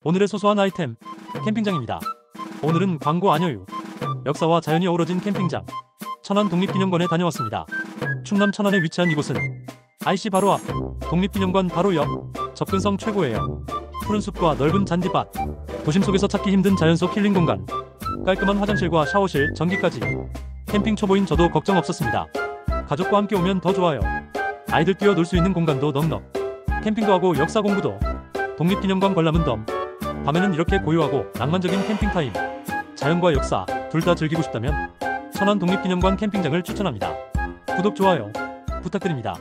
오늘의 소소한 아이템, 캠핑장입니다. 오늘은 광고 아니에요. 역사와 자연이 어우러진 캠핑장 천안 독립기념관에 다녀왔습니다. 충남 천안에 위치한 이곳은 IC 바로 앞, 독립기념관 바로 옆, 접근성 최고예요. 푸른 숲과 넓은 잔디밭, 도심 속에서 찾기 힘든 자연 속 힐링 공간, 깔끔한 화장실과 샤워실, 전기까지. 캠핑 초보인 저도 걱정 없었습니다. 가족과 함께 오면 더 좋아요. 아이들 뛰어놀 수 있는 공간도 넉넉. 캠핑도 하고 역사 공부도. 독립기념관 관람은 덤. 밤에는 이렇게 고요하고 낭만적인 캠핑 타임. 자연과 역사 둘 다 즐기고 싶다면 천안 독립기념관 캠핑장을 추천합니다. 구독, 좋아요 부탁드립니다.